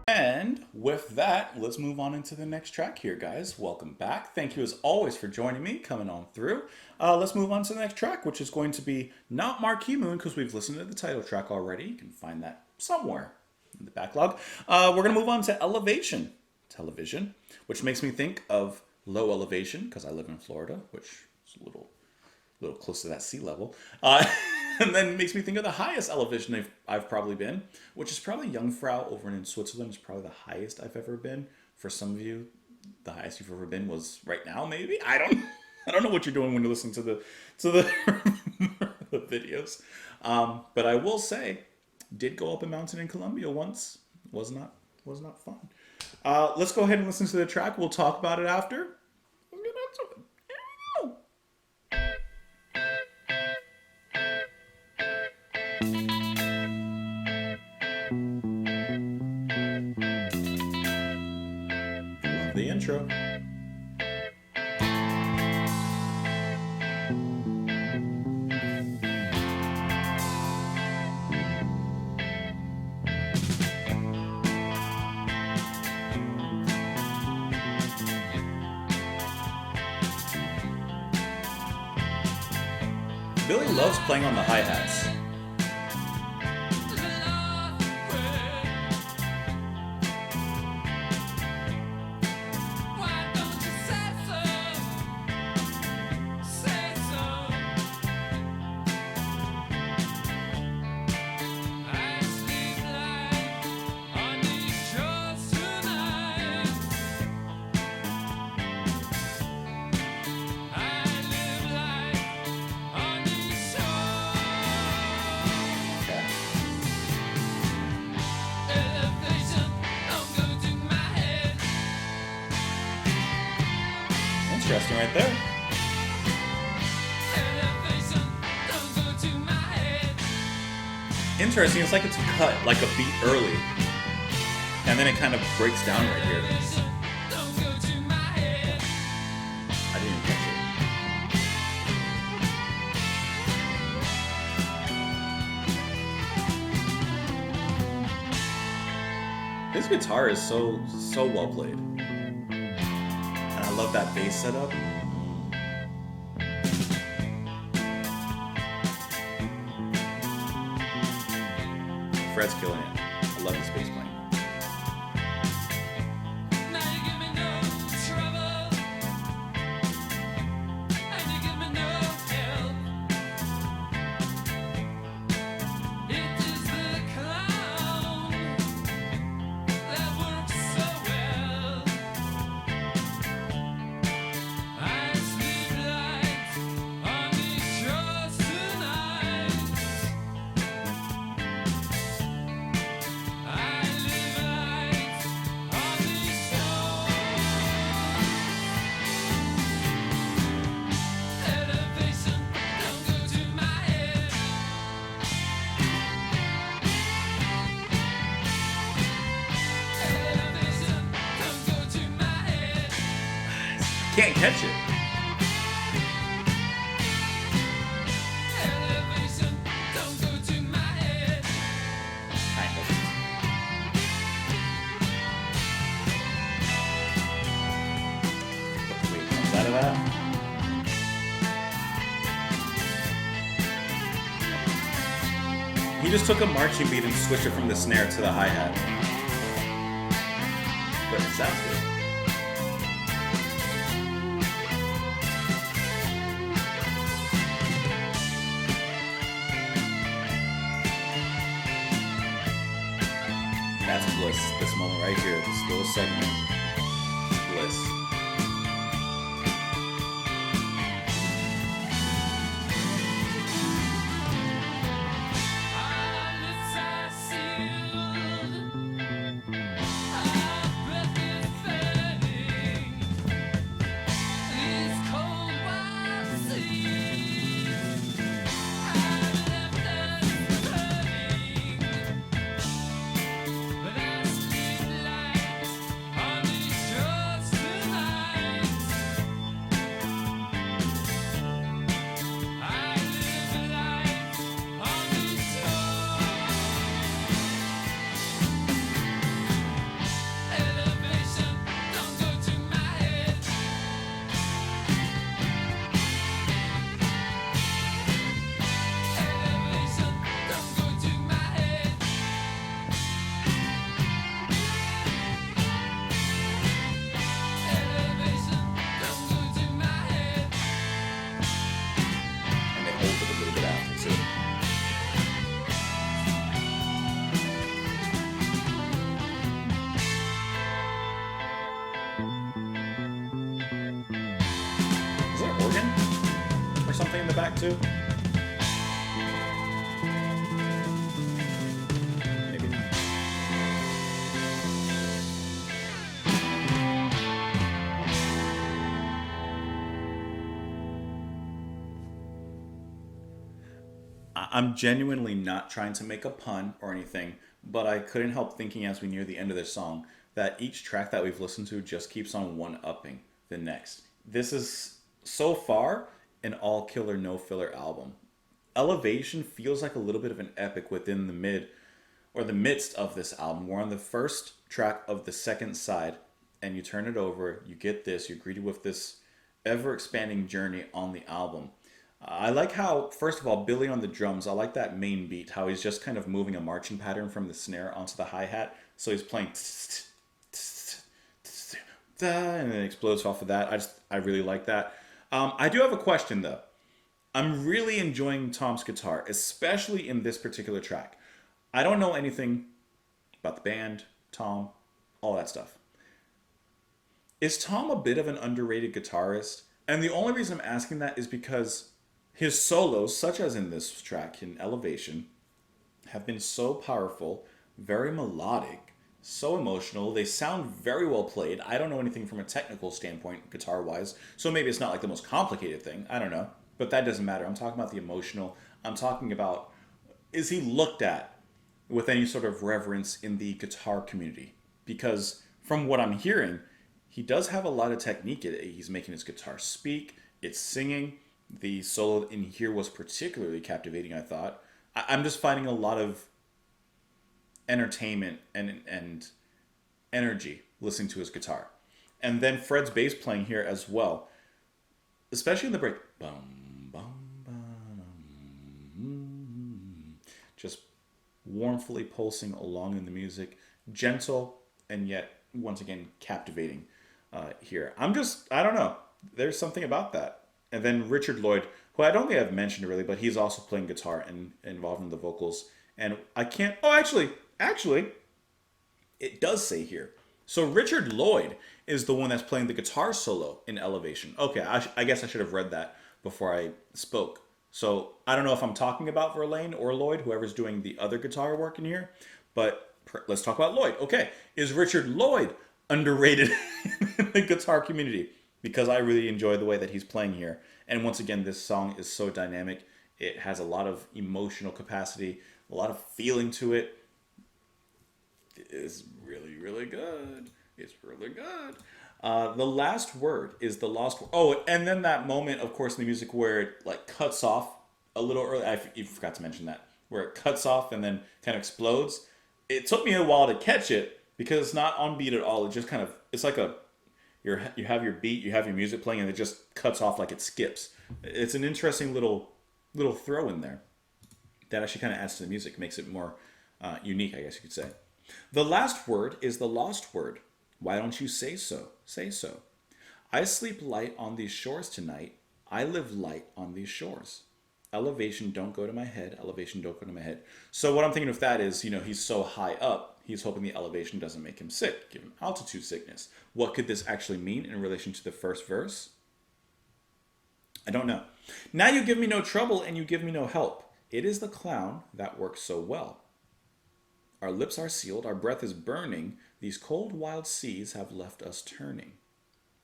And with that, let's move on into the next track here, guys. Welcome back. Thank you as always for joining me, coming on through. Let's move on to the next track, which is going to be not Marquee Moon, because we've listened to the title track already. You can find that somewhere in the backlog. We're going to move on to Elevation Television, which makes me think of Low Elevation, because I live in Florida, which is a little close to that sea level. And then it makes me think of the highest elevation I've probably been, which is probably Jungfrau over in Switzerland. Is probably the highest I've ever been. For some of you, the highest you've ever been was right now, maybe. I don't know what you're doing when you listen to the the videos. But I will say, did go up a mountain in Colombia once. Was not fun. Let's go ahead and listen to the track. We'll talk about it after. Let's get into it. Here we go. The intro. Billy loves playing on the hi-hats. Interesting right there. Interesting, it's like it's cut like a beat early. And then it kind of breaks down right here. I didn't even catch it. His guitar is so well played. I love that bass setup. Fred's killing it. I love his bass playing. Can't catch it. Kind of. Wait, comes out of that. He just took a marching beat and switched it from the snare to the hi-hat. But it sounds good. That's bliss. This moment right here, this little segment. Bliss. track too? Maybe not. I'm genuinely not trying to make a pun or anything, but I couldn't help thinking as we near the end of this song that each track that we've listened to just keeps on one upping the next. This is so far an all killer no filler album. Elevation feels like a little bit of an epic within the mid or the midst of this album. We're on the first track of the second side, and you turn it over, you get this, you're greeted with this ever expanding journey on the album. I like how, first of all, Billy on the drums, I like that main beat, how he's just kind of moving a marching pattern from the snare onto the hi-hat. So he's playing and then it explodes off of that. I really like that. I do have a question though. I'm really enjoying Tom's guitar, especially in this particular track. I don't know anything about the band, Tom, all that stuff. Is Tom a bit of an underrated guitarist? And the only reason I'm asking that is because his solos, such as in this track in Elevation, have been so powerful, very melodic, so emotional. They sound very well played. I don't know anything from a technical standpoint, guitar wise, so maybe it's not like the most complicated thing. I don't know. But that doesn't matter. I'm talking about the emotional. I'm talking about, is he looked at with any sort of reverence in the guitar community? Because from what I'm hearing, he does have a lot of technique. He's making his guitar speak. It's singing. The solo in here was particularly captivating, I thought. I'm just finding a lot of entertainment and energy listening to his guitar. And then Fred's bass playing here as well, especially in the break. Bum, bum, bum, just warmly pulsing along in the music. Gentle and yet, once again, captivating here. I don't know. There's something about that. And then Richard Lloyd, who I don't think I've mentioned really, but he's also playing guitar and involved in the vocals. And I can't. Oh, actually, it does say here. So Richard Lloyd is the one that's playing the guitar solo in Elevation. Okay, I guess I should have read that before I spoke. So I don't know if I'm talking about Verlaine or Lloyd, whoever's doing the other guitar work in here. But let's talk about Lloyd. Okay, is Richard Lloyd underrated in the guitar community? Because I really enjoy the way that he's playing here. And once again, this song is so dynamic. It has a lot of emotional capacity, a lot of feeling to it. It's really, really good. It's really good. The last word is the lost word. Oh, and then that moment, of course, in the music where it like cuts off a little early. You forgot to mention that. Where it cuts off and then kind of explodes. It took me a while to catch it because it's not on beat at all. It just kind of, it's like you have your beat, you have your music playing, and it just cuts off like it skips. It's an interesting little throw in there that actually kind of adds to the music, makes it more unique, I guess you could say. The last word is the lost word. Why don't you say so? Say so. I sleep light on these shores tonight. I live light on these shores. Elevation, don't go to my head. Elevation, don't go to my head. So what I'm thinking of that is, he's so high up, he's hoping the elevation doesn't make him sick, give him altitude sickness. What could this actually mean in relation to the first verse? I don't know. Now you give me no trouble and you give me no help. It is the clown that works so well. Our lips are sealed, our breath is burning. These cold, wild seas have left us turning.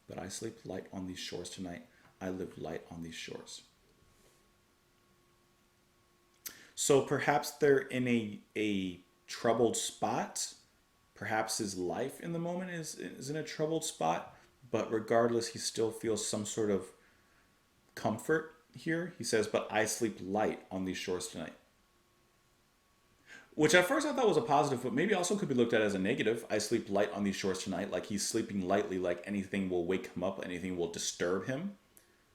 But I sleep light on these shores tonight. I live light on these shores. So perhaps they're in a troubled spot. Perhaps his life in the moment is in a troubled spot. But regardless, he still feels some sort of comfort here. He says, but I sleep light on these shores tonight. Which at first I thought was a positive, but maybe also could be looked at as a negative. I sleep light on these shores tonight. Like he's sleeping lightly, like anything will wake him up, anything will disturb him.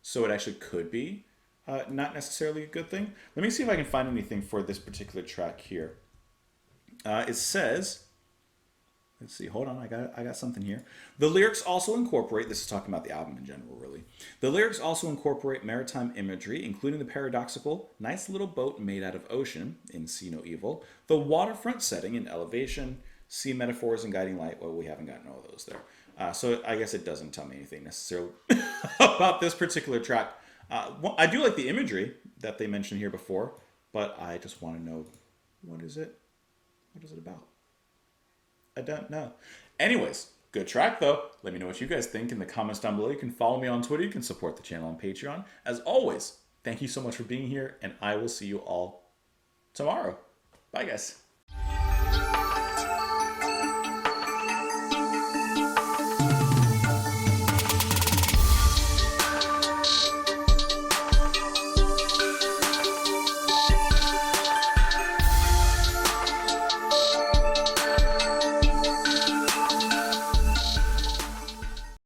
So it actually could be not necessarily a good thing. Let me see if I can find anything for this particular track here. It says, let's see, hold on, I got something here. The lyrics also incorporate, this is talking about the album in general, really. The lyrics also incorporate maritime imagery, including the paradoxical, nice little boat made out of ocean in See No Evil, the waterfront setting in Elevation, sea metaphors and guiding light. Well, we haven't gotten all those there. So I guess it doesn't tell me anything necessarily about this particular track. I do like the imagery that they mentioned here before, but I just want to know, what is it? What is it about? I don't know. Anyways, good track though. Let me know what you guys think in the comments down below. You can follow me on Twitter. You can support the channel on Patreon. As always, thank you so much for being here, and I will see you all tomorrow. Bye, guys.